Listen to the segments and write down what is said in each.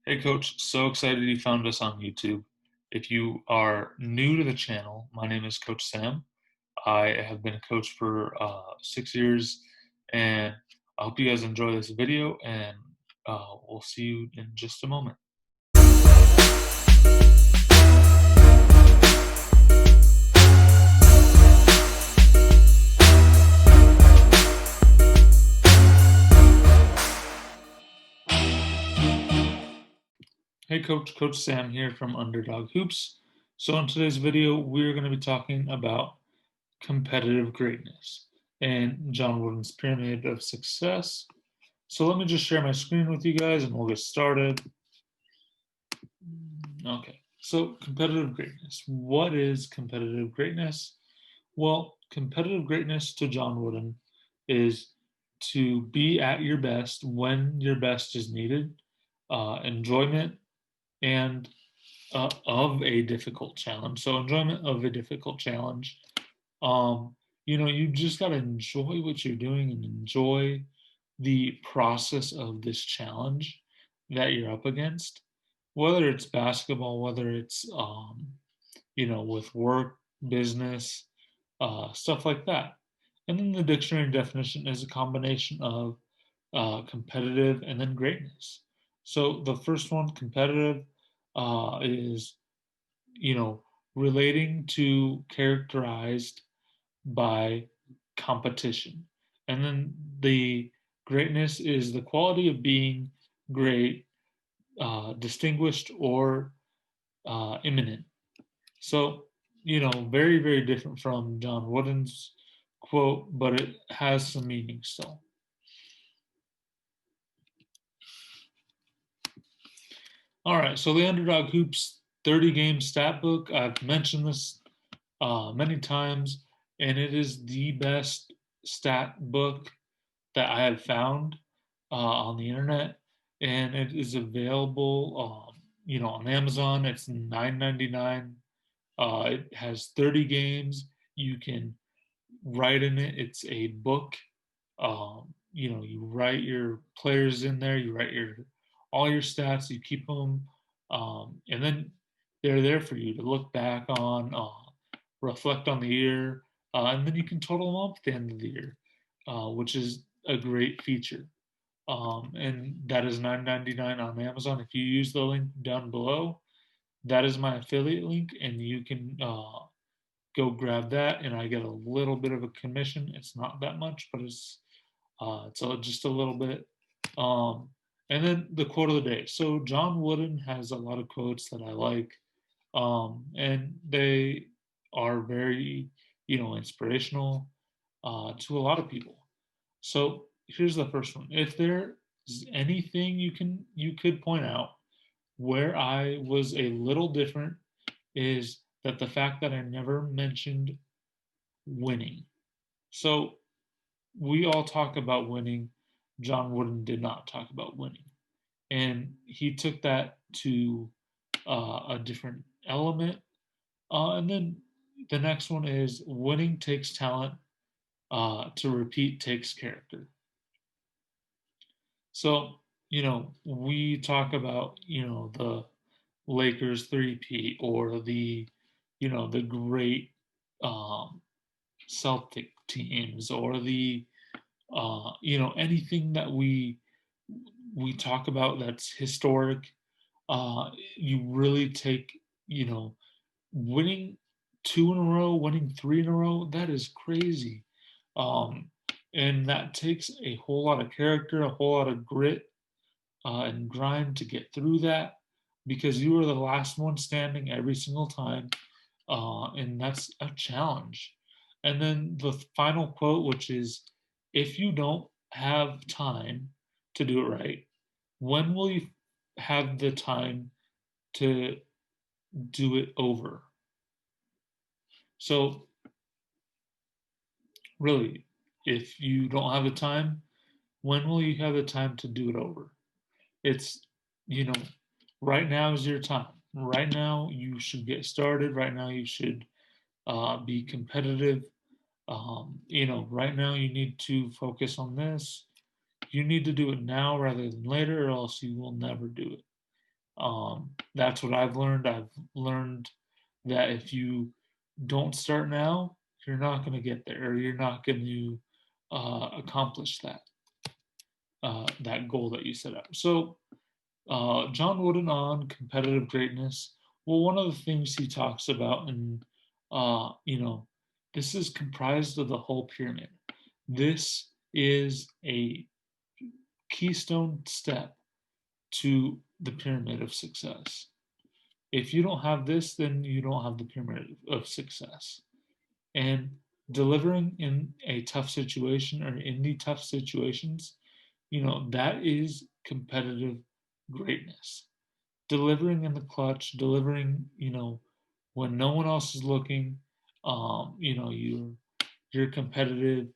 Hey Coach, so excited you found us on YouTube. If you are new to the channel, my name is Coach Sam. I have been a coach for 6 years, and I hope you guys enjoy this video, and we'll see you in just a moment. Hey Coach, Coach Sam here from Underdog Hoops. So in today's video, we're going to be talking about competitive greatness and John Wooden's Pyramid of Success. So let me just share my screen with you guys and we'll get started. Okay, so competitive greatness. What is competitive greatness? Well, competitive greatness to John Wooden is to be at your best when your best is needed, enjoyment and of a difficult challenge. So enjoyment of a difficult challenge. Um, you just got to enjoy what you're doing and enjoy the process of this challenge that you're up against, whether it's basketball, whether it's with work, business, stuff like that. And then the dictionary definition is a combination of competitive and then greatness. So the first one, competitive, is you know relating to characterized by competition. And then the greatness is the quality of being great, distinguished, or imminent. So, very, very different from John Wooden's quote, but it has some meaning still. All right, so the Underdog Hoops 30 game stat book, I've mentioned this many times, and it is the best stat book that I have found on the internet, and it is available, on Amazon. It's $9.99. It has 30 games. You can write in it. It's a book. You write your players in there. You write your all your stats. You keep them, and then they're there for you to look back on, reflect on the year, and then you can total them up at the end of the year, which is a great feature. And that is $9.99 on Amazon. If you use the link down below, that is my affiliate link, and you can go grab that, and I get a little bit of a commission. It's not that much, but just a little bit. Um, and then the quote of the day. So John Wooden has a lot of quotes that I like, and they are very, inspirational to a lot of people. So here's the first one. If there is anything you could point out where I was a little different is that the fact that I never mentioned winning. So we all talk about winning. John Wooden did not talk about winning. And he took that to a different element. And then the next one is winning takes talent, to repeat takes character. So, we talk about, the Lakers 3P or the great um, Celtic teams or anything that we talk about that's historic. You really take, winning two in a row, winning three in a row. That is crazy. Um, and that takes a whole lot of character, a whole lot of grit, and grind to get through that because you are the last one standing every single time. And that's a challenge. And then the final quote, which is if you don't have time to do it right, when will you have the time to do it over? So, really, if you don't have the time, when will you have the time to do it over? It's, you know, right now is your time. Right now, you should get started. Right now, you should be competitive. Right now, you need to focus on this. You need to do it now rather than later, or else you will never do it. That's what I've learned. I've learned that if you don't start now, you're not going to get there, or you're not going to accomplish that goal that you set out. So, John Wooden on competitive greatness. Well, one of the things he talks about, and this is comprised of the whole pyramid. This is a keystone step to the pyramid of success. If you don't have this, then you don't have the pyramid of success. And delivering in a tough situation or in the tough situations, that is competitive greatness. Delivering in the clutch, delivering, when no one else is looking, you're competitive,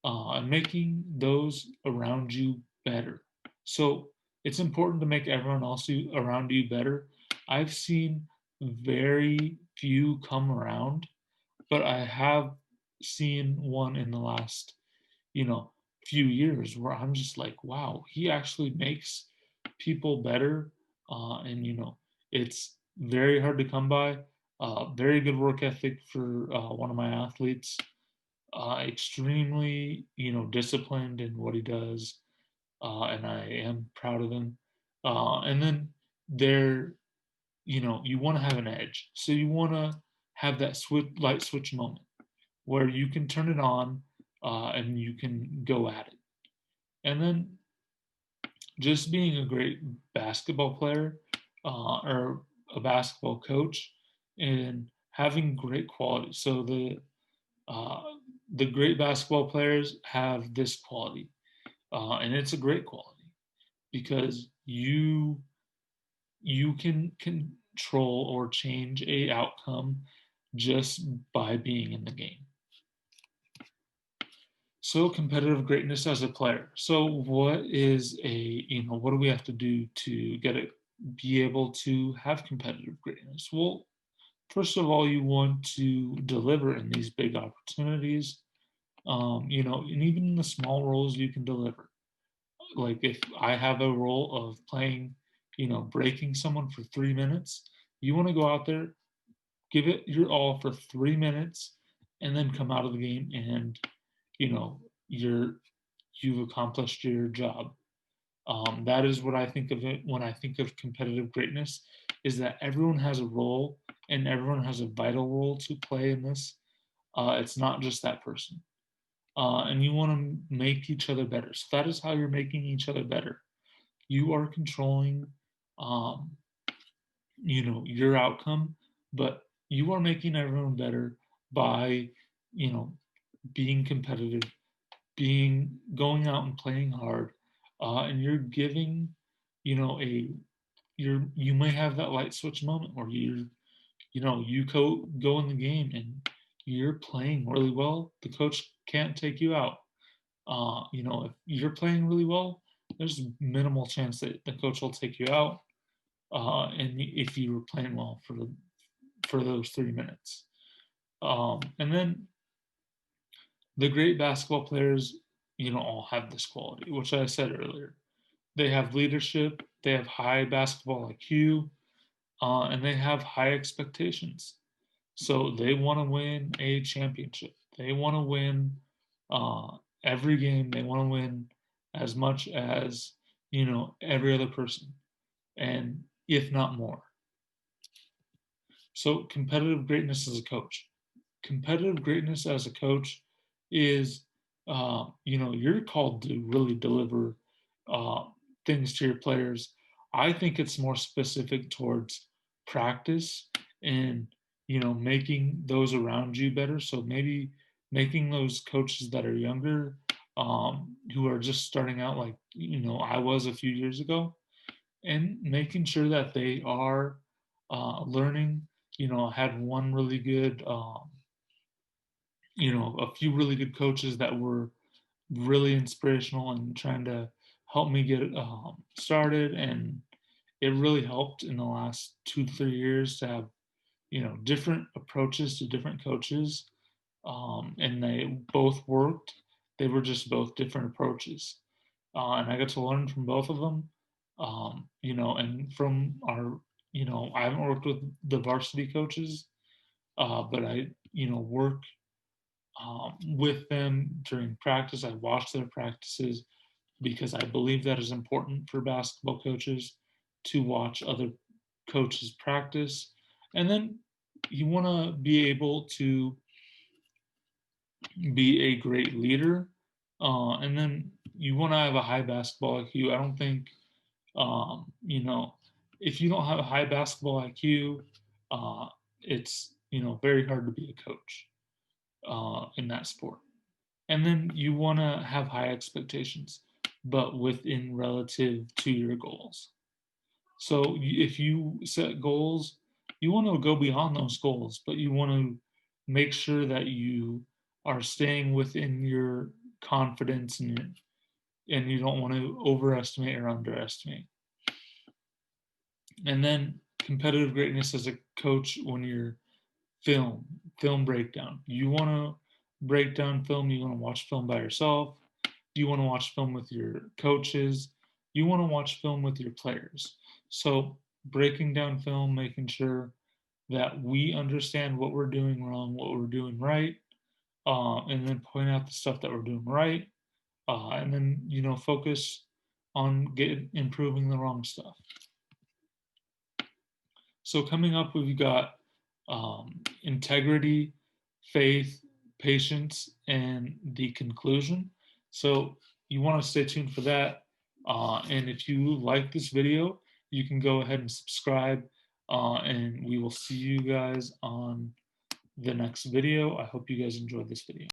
and making those around you better. So it's important to make everyone else around you better. I've seen very few come around, but I have seen one in the last, you know, few years where I'm just like, wow, he actually makes people better. And, it's very hard to come by. Very good work ethic for one of my athletes. Extremely, disciplined in what he does. And I am proud of him. And then there, you want to have an edge. So you want to have that light switch moment where you can turn it on, and you can go at it. And then just being a great basketball player, or a basketball coach, and having great quality. So uh, the great basketball players have this quality, and it's a great quality because you can control or change a outcome just by being in the game. So competitive greatness as a player. So what do we have to do to be able to have competitive greatness? Well, first of all, you want to deliver in these big opportunities. And even in the small roles you can deliver. Like if I have a role of playing, breaking someone for 3 minutes, you want to go out there, give it your all for 3 minutes, and then come out of the game and you know you're you've accomplished your job. That is what I think of it when I think of competitive greatness, is that everyone has a role and everyone has a vital role to play in this. It's not just that person. And you want to make each other better. So that is how you're making each other better. You are controlling, um, your outcome, but you are making everyone better by, you know, being competitive, being going out and playing hard, and you're giving, a you may have that light switch moment where you go in the game and you're playing really well. The coach can't take you out. If you're playing really well, there's minimal chance that the coach will take you out. And if you were playing well for those 3 minutes, and then the great basketball players, all have this quality, which I said earlier. They have leadership, they have high basketball IQ, and they have high expectations. So they want to win a championship. They want to win uh, every game. They want to win as much as every other person, and if not more. So competitive greatness as a coach. Competitive greatness as a coach is, you're called to really deliver uh, things to your players. I think it's more specific towards practice and, making those around you better. So maybe making those coaches that are younger, who are just starting out, like, I was a few years ago, and making sure that they are learning. I had one really good, a few really good coaches that were really inspirational and trying to help me get started. And it really helped in the last 2 to 3 years to have, different approaches to different coaches. And they both worked. They were just both different approaches. And I got to learn from both of them. And from our, I haven't worked with the varsity coaches, but I, work with them during practice. I watch their practices because I believe that is important for basketball coaches to watch other coaches practice. And then you want to be able to be a great leader. And then you want to have a high basketball IQ. I don't think, if you don't have a high basketball IQ, it's, very hard to be a coach in that sport. And then you want to have high expectations, but within relative to your goals. So if you set goals, you want to go beyond those goals, but you want to make sure that you are staying within your confidence and you don't want to overestimate or underestimate. And then competitive greatness as a coach when you're film breakdown. You want to break down film, you want to watch film by yourself, you want to watch film with your coaches, you want to watch film with your players. So breaking down film, making sure that we understand what we're doing wrong, what we're doing right, and then point out the stuff that we're doing right, and then focus on improving the wrong stuff. So coming up, we've got integrity, faith, patience, and the conclusion. So you want to stay tuned for that. And if you like this video, you can go ahead and subscribe. And we will see you guys on the next video. I hope you guys enjoyed this video.